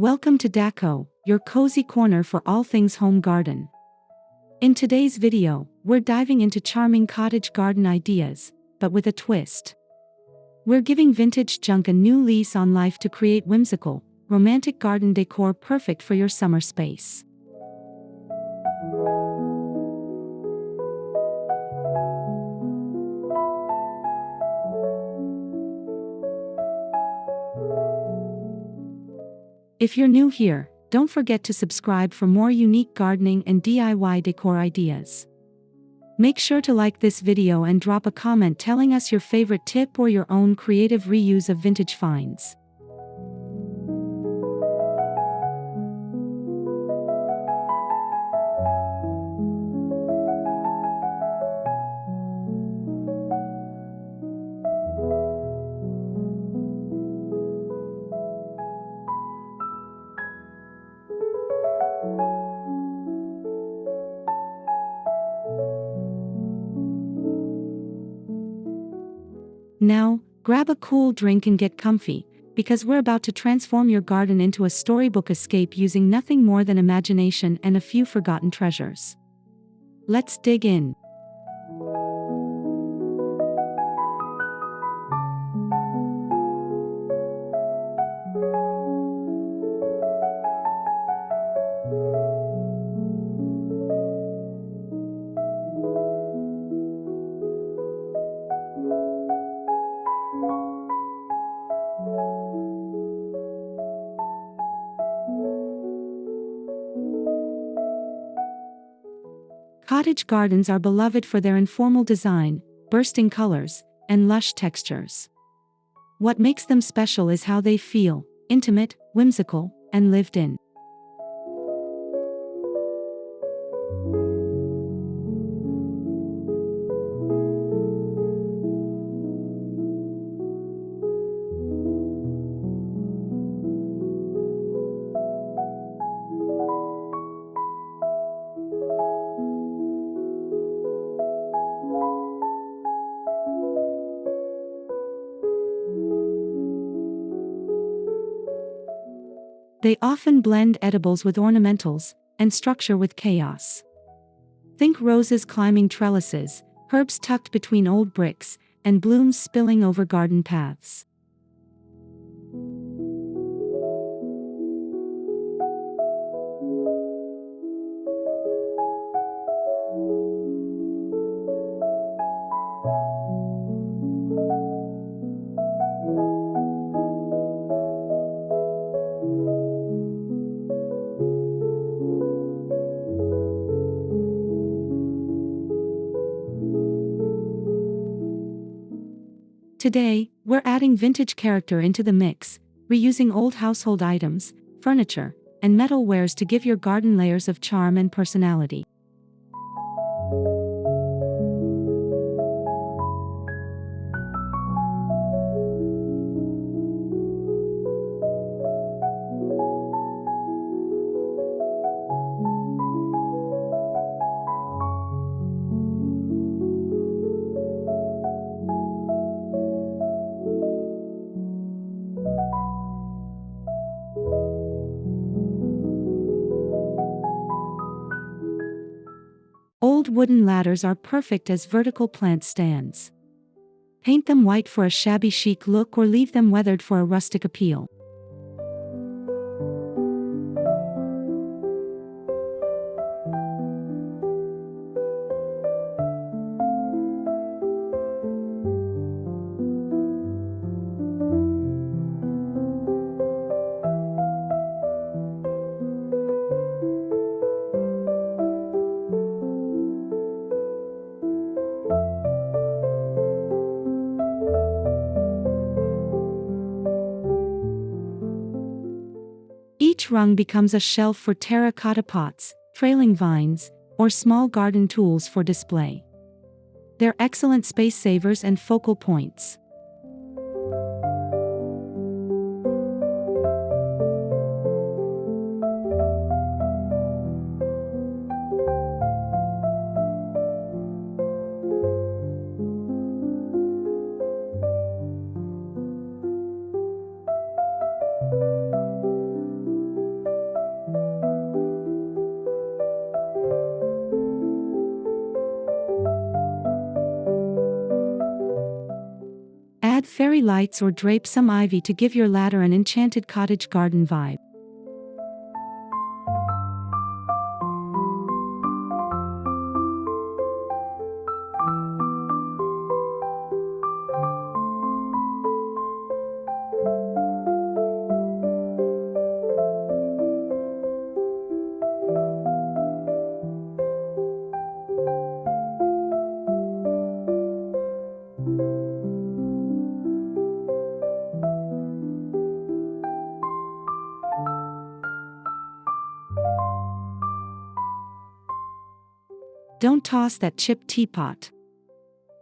Welcome to Decor, your cozy corner for all things home garden. In today's video, we're diving into charming cottage garden ideas, but with a twist. We're giving vintage junk a new lease on life to create whimsical, romantic garden decor perfect for your summer space. If you're new here, don't forget to subscribe for more unique gardening and DIY decor ideas. Make sure to like this video and drop a comment telling us your favorite tip or your own creative reuse of vintage finds. Now, grab a cool drink and get comfy, because we're about to transform your garden into a storybook escape using nothing more than imagination and a few forgotten treasures. Let's dig in. Cottage gardens are beloved for their informal design, bursting colors, and lush textures. What makes them special is how they feel: intimate, whimsical, and lived in. They often blend edibles with ornamentals, and structure with chaos. Think roses climbing trellises, herbs tucked between old bricks, and blooms spilling over garden paths. Today, we're adding vintage character into the mix, reusing old household items, furniture, and metalwares to give your garden layers of charm and personality. Old wooden ladders are perfect as vertical plant stands. Paint them white for a shabby chic look or leave them weathered for a rustic appeal. Each rung becomes a shelf for terracotta pots, trailing vines, or small garden tools for display. They're excellent space savers and focal points. Add fairy lights or drape some ivy to give your ladder an enchanted cottage garden vibe. Don't toss that chipped teapot.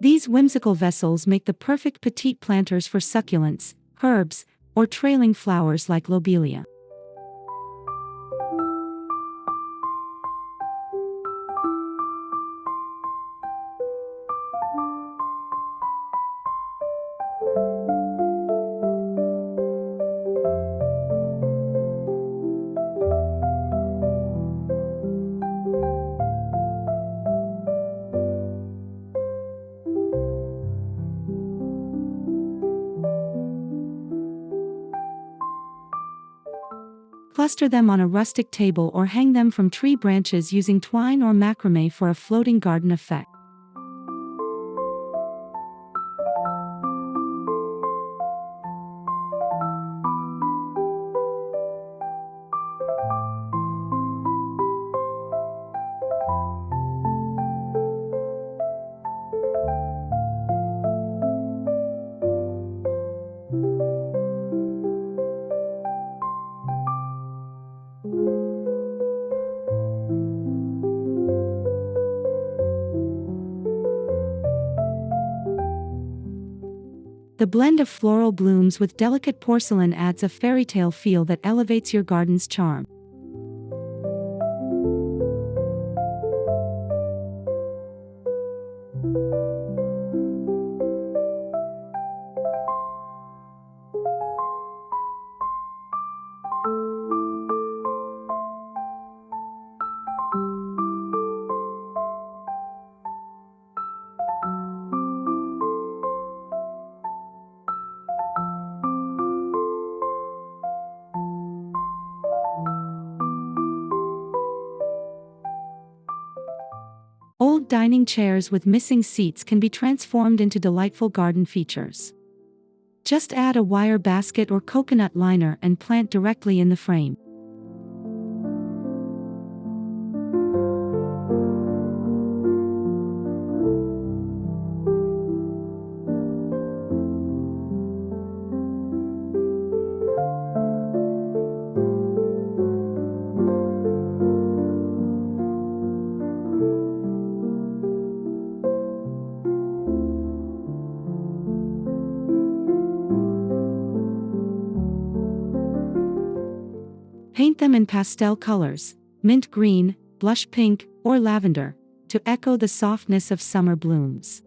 These whimsical vessels make the perfect petite planters for succulents, herbs, or trailing flowers like lobelia. Cluster them on a rustic table or hang them from tree branches using twine or macrame for a floating garden effect. The blend of floral blooms with delicate porcelain adds a fairy tale feel that elevates your garden's charm. Old dining chairs with missing seats can be transformed into delightful garden features. Just add a wire basket or coconut liner and plant directly in the frame. Paint them in pastel colors, mint green, blush pink, or lavender, to echo the softness of summer blooms.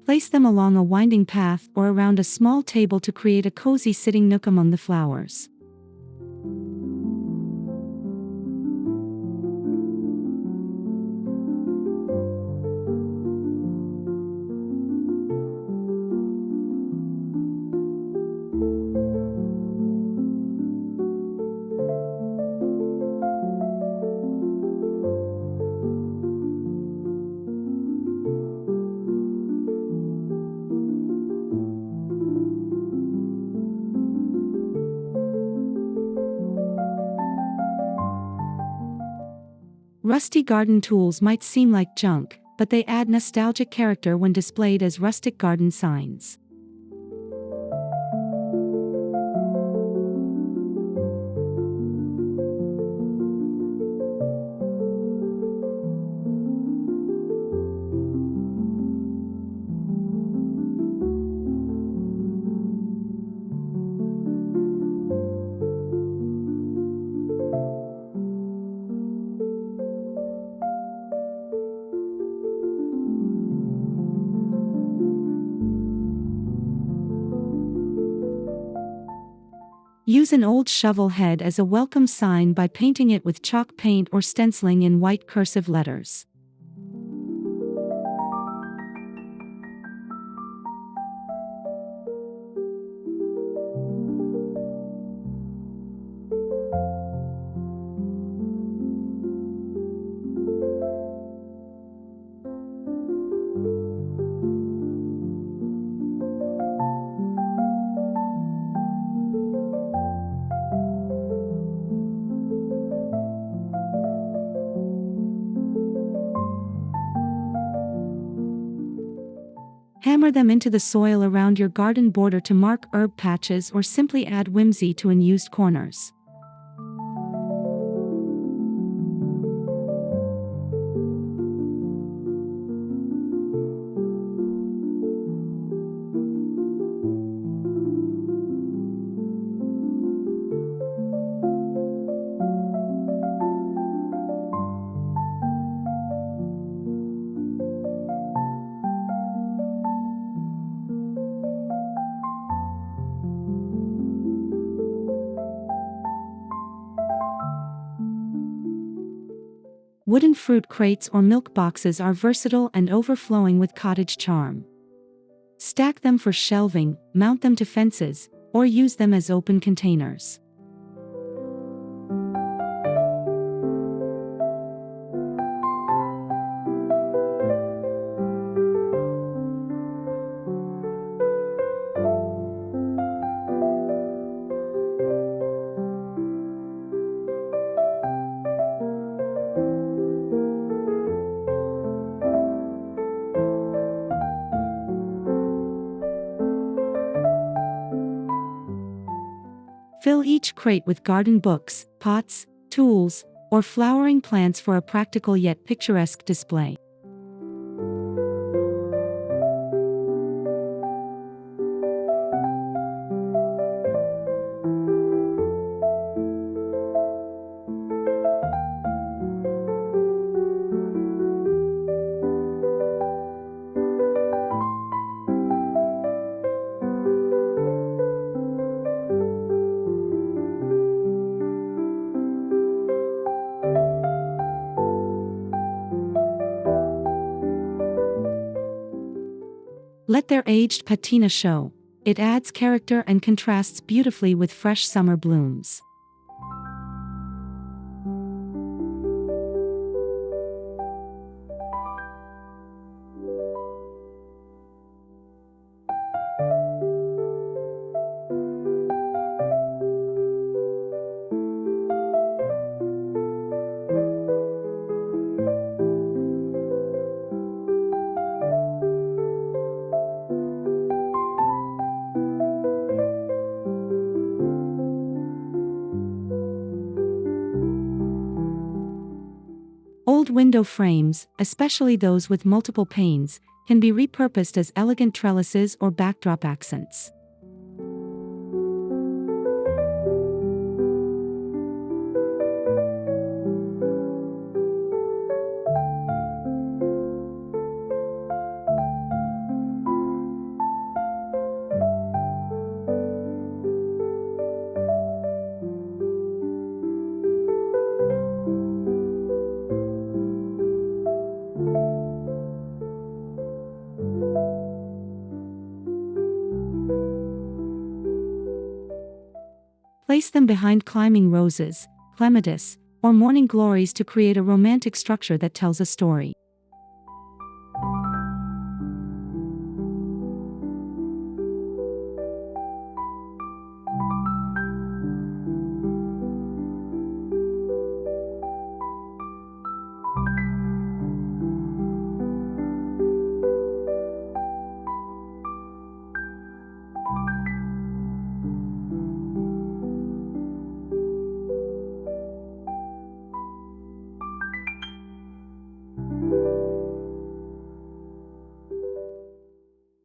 Place them along a winding path or around a small table to create a cozy sitting nook among the flowers. Rusty garden tools might seem like junk, but they add nostalgic character when displayed as rustic garden signs. Use an old shovel head as a welcome sign by painting it with chalk paint or stenciling in white cursive letters. Hammer them into the soil around your garden border to mark herb patches or simply add whimsy to unused corners. Wooden fruit crates or milk boxes are versatile and overflowing with cottage charm. Stack them for shelving, mount them to fences, or use them as open containers. Fill each crate with garden books, pots, tools, or flowering plants for a practical yet picturesque display. Let their aged patina show. It adds character and contrasts beautifully with fresh summer blooms. Old window frames, especially those with multiple panes, can be repurposed as elegant trellises or backdrop accents. Place them behind climbing roses, clematis, or morning glories to create a romantic structure that tells a story.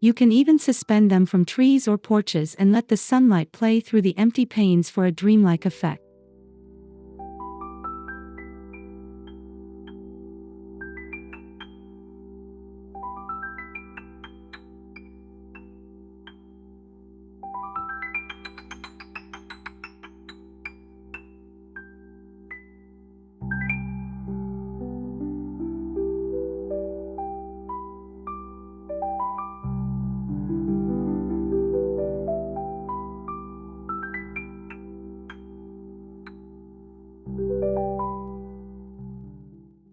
You can even suspend them from trees or porches and let the sunlight play through the empty panes for a dreamlike effect.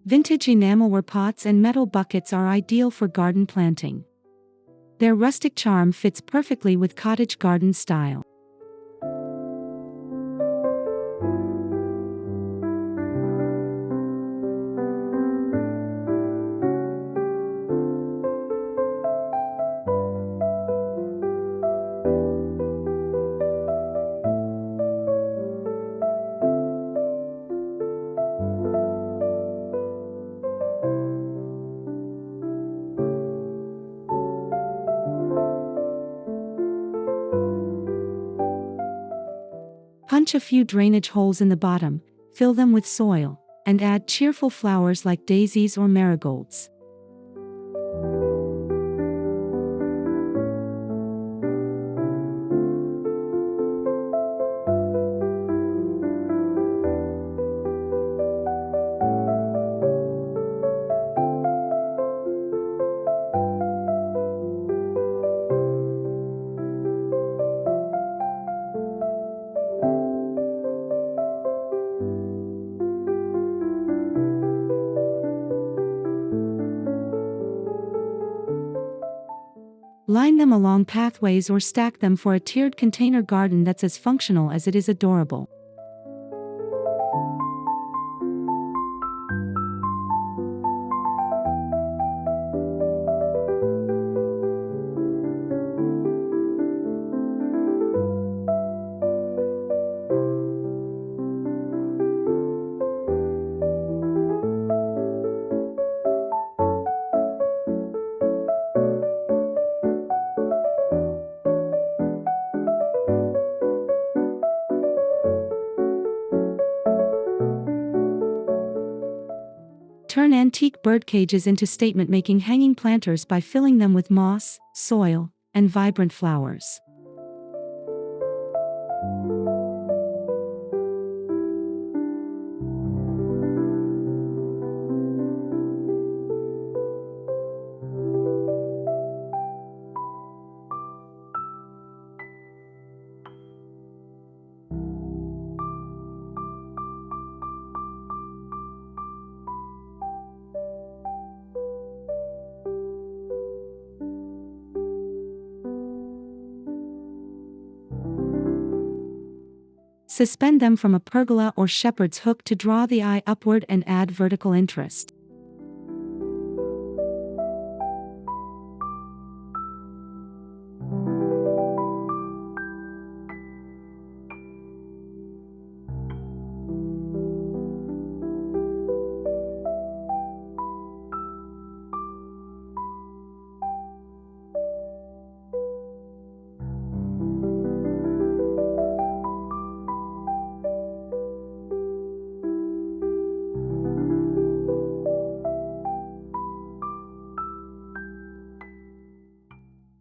Vintage enamelware pots and metal buckets are ideal for garden planting. Their rustic charm fits perfectly with cottage garden style. Punch a few drainage holes in the bottom, fill them with soil, and add cheerful flowers like daisies or marigolds. Line them along pathways or stack them for a tiered container garden that's as functional as it is adorable. Turn antique bird cages into statement-making hanging planters by filling them with moss, soil, and vibrant flowers. Suspend them from a pergola or shepherd's hook to draw the eye upward and add vertical interest.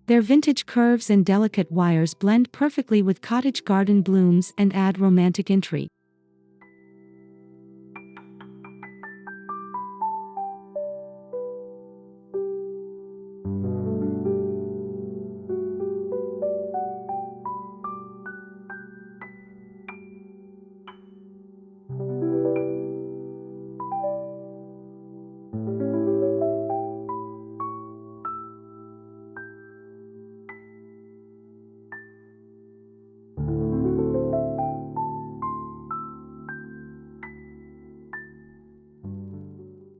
Their vintage curves and delicate wires blend perfectly with cottage garden blooms and add romantic intrigue.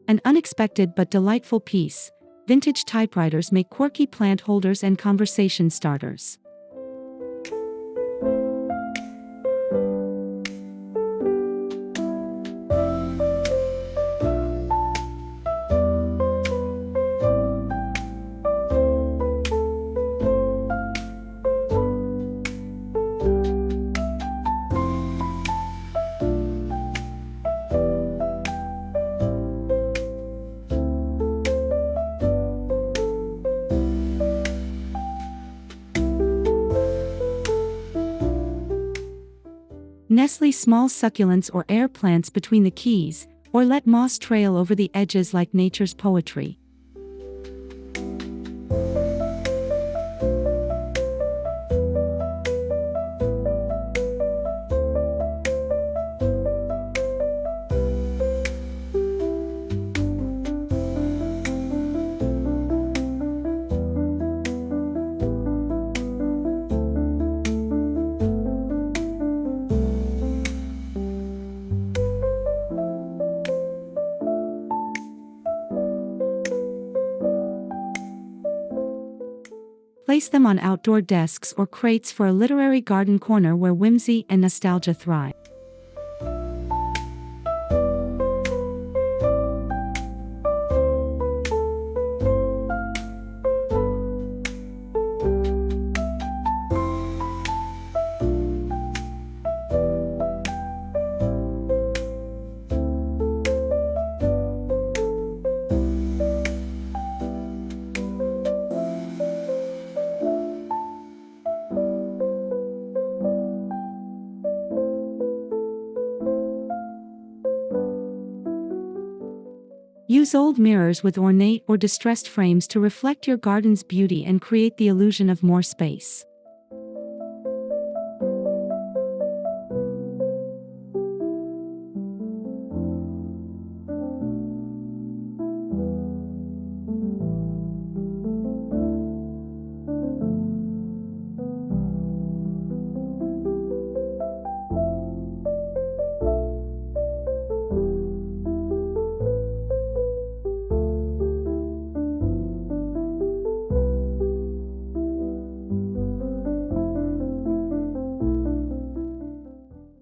An unexpected but delightful piece, vintage typewriters make quirky plant holders and conversation starters. Nestle small succulents or air plants between the keys, or let moss trail over the edges like nature's poetry. Place them on outdoor desks or crates for a literary garden corner where whimsy and nostalgia thrive. Use old mirrors with ornate or distressed frames to reflect your garden's beauty and create the illusion of more space.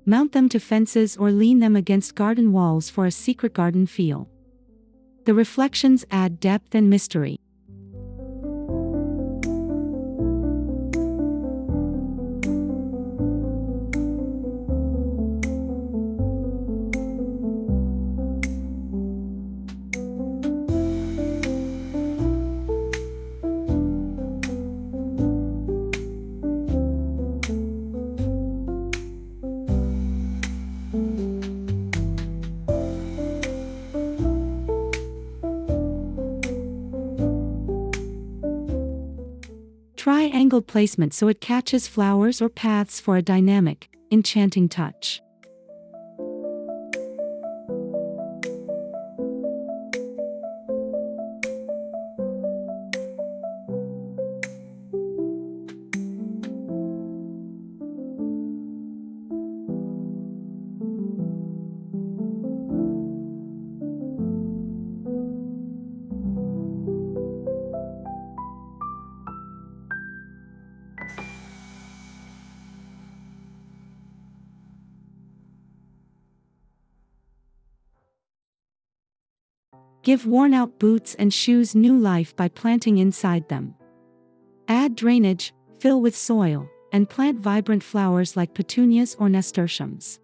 Mount them to fences or lean them against garden walls for a secret garden feel. The reflections add depth and mystery. Try angled placement so it catches flowers or paths for a dynamic, enchanting touch. Give worn-out boots and shoes new life by planting inside them. Add drainage, fill with soil, and plant vibrant flowers like petunias or nasturtiums.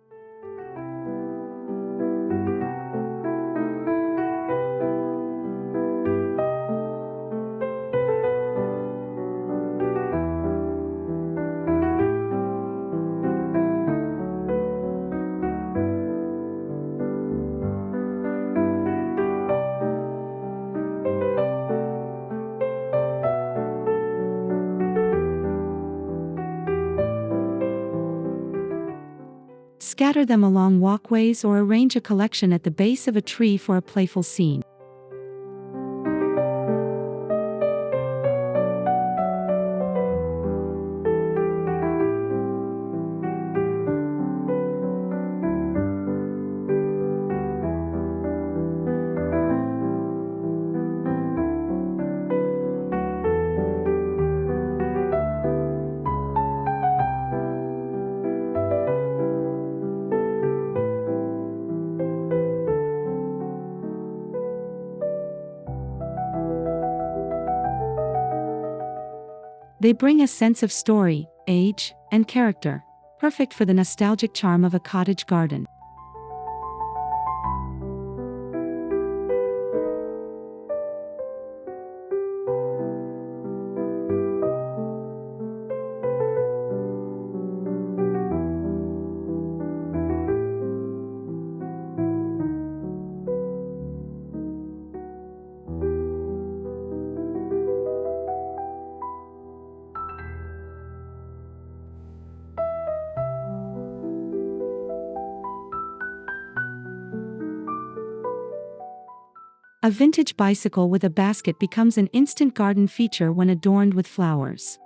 Scatter them along walkways or arrange a collection at the base of a tree for a playful scene. They bring a sense of story, age, and character, perfect for the nostalgic charm of a cottage garden. A vintage bicycle with a basket becomes an instant garden feature when adorned with flowers.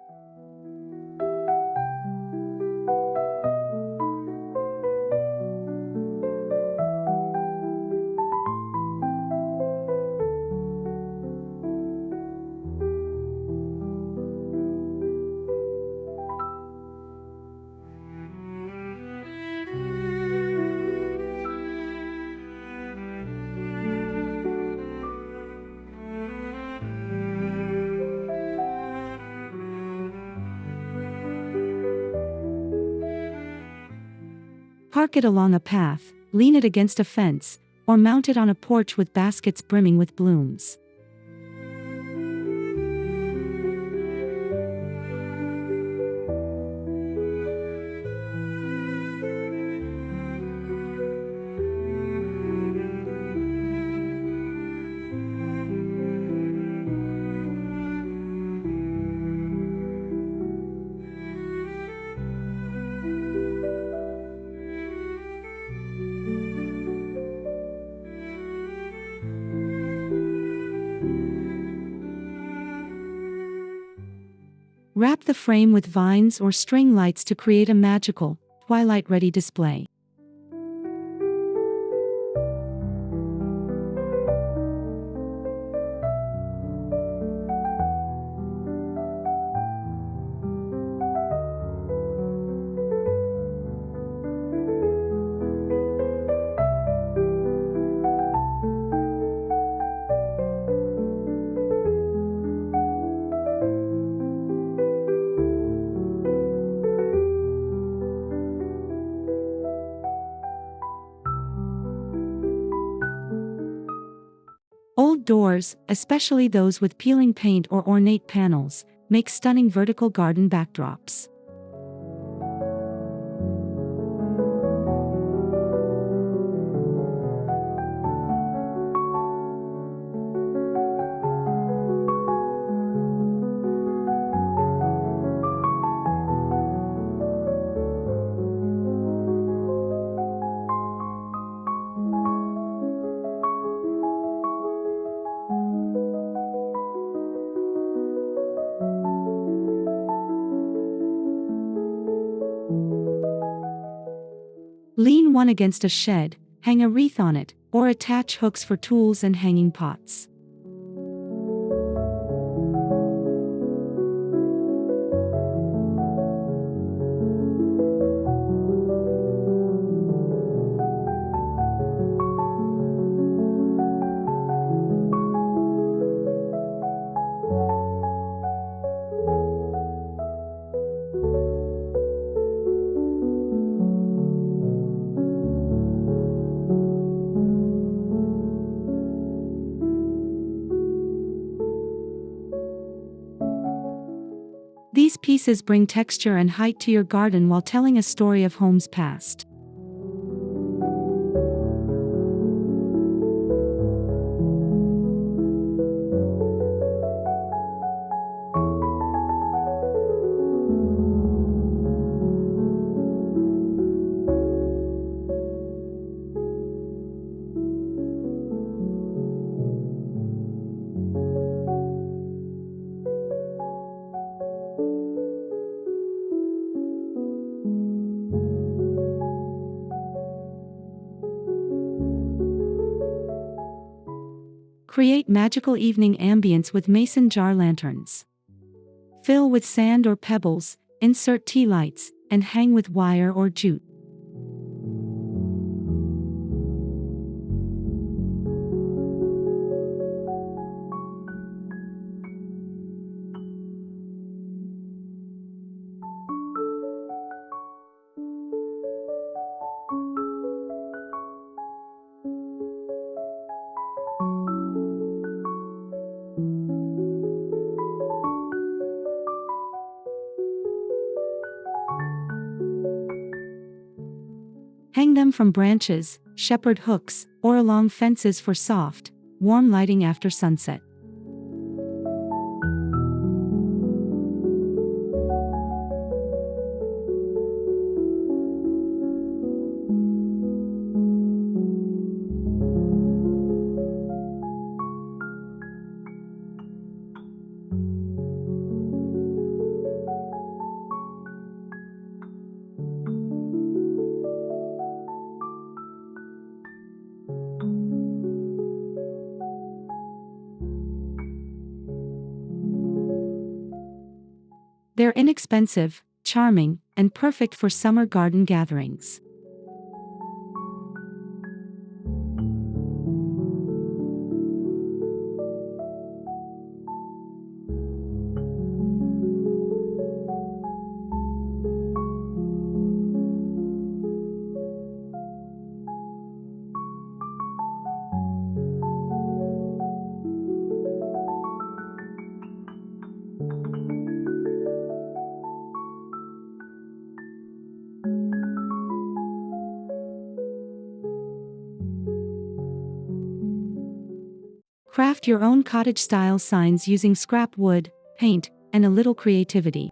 Park it along a path, lean it against a fence, or mount it on a porch with baskets brimming with blooms. Wrap the frame with vines or string lights to create a magical, twilight-ready display. Old doors, especially those with peeling paint or ornate panels, make stunning vertical garden backdrops. Lean one against a shed, hang a wreath on it, or attach hooks for tools and hanging pots. These pieces bring texture and height to your garden while telling a story of home's past. Create magical evening ambience with mason jar lanterns. Fill with sand or pebbles, insert tea lights, and hang with wire or jute. Hang them from branches, shepherd hooks, or along fences for soft, warm lighting after sunset. They're inexpensive, charming, and perfect for summer garden gatherings. Craft your own cottage-style signs using scrap wood, paint, and a little creativity.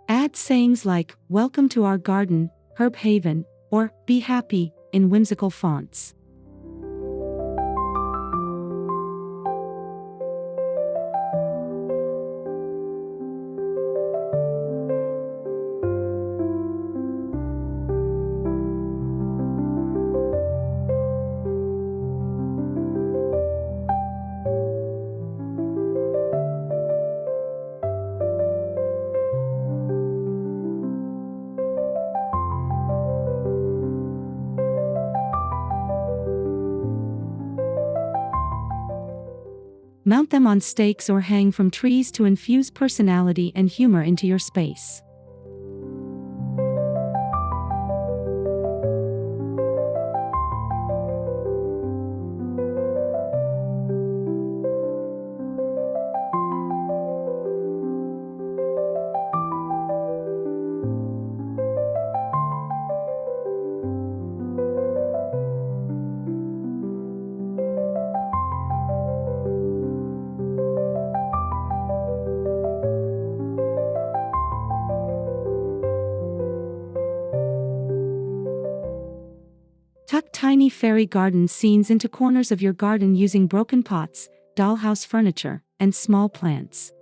Add sayings like, "Welcome to our garden, Herb Haven," or "Be happy," in whimsical fonts. Mount them on stakes or hang from trees to infuse personality and humor into your space. Tuck tiny fairy garden scenes into corners of your garden using broken pots, dollhouse furniture, and small plants.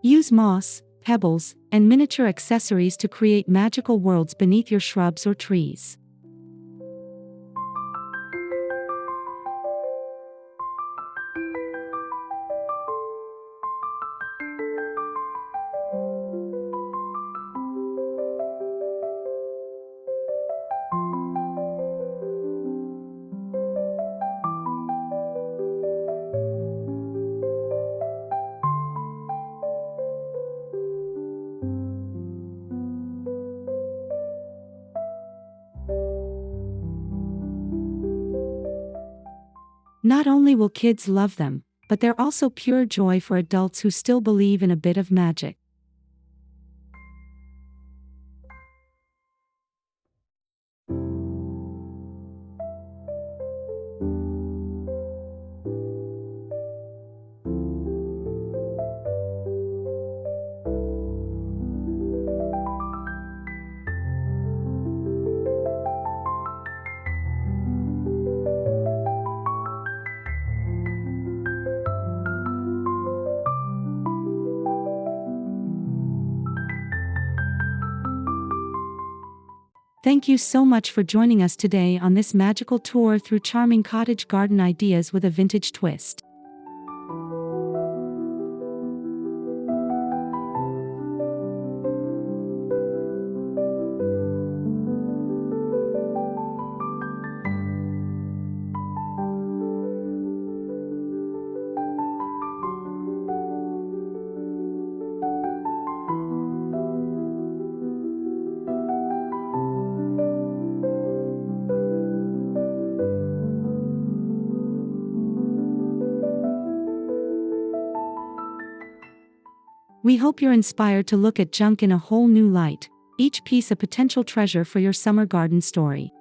Use moss, pebbles, and miniature accessories to create magical worlds beneath your shrubs or trees. Not only will kids love them, but they're also pure joy for adults who still believe in a bit of magic. Thank you so much for joining us today on this magical tour through charming cottage garden ideas with a vintage twist. We hope you're inspired to look at junk in a whole new light, each piece a potential treasure for your summer garden story.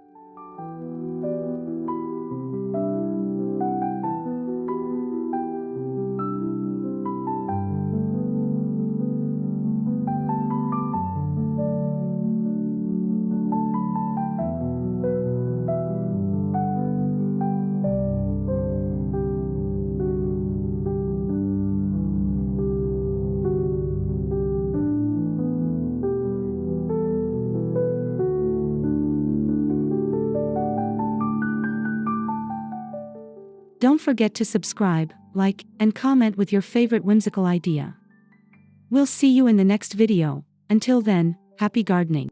Don't forget to subscribe, like, and comment with your favorite whimsical idea. We'll see you in the next video. Until then, happy gardening.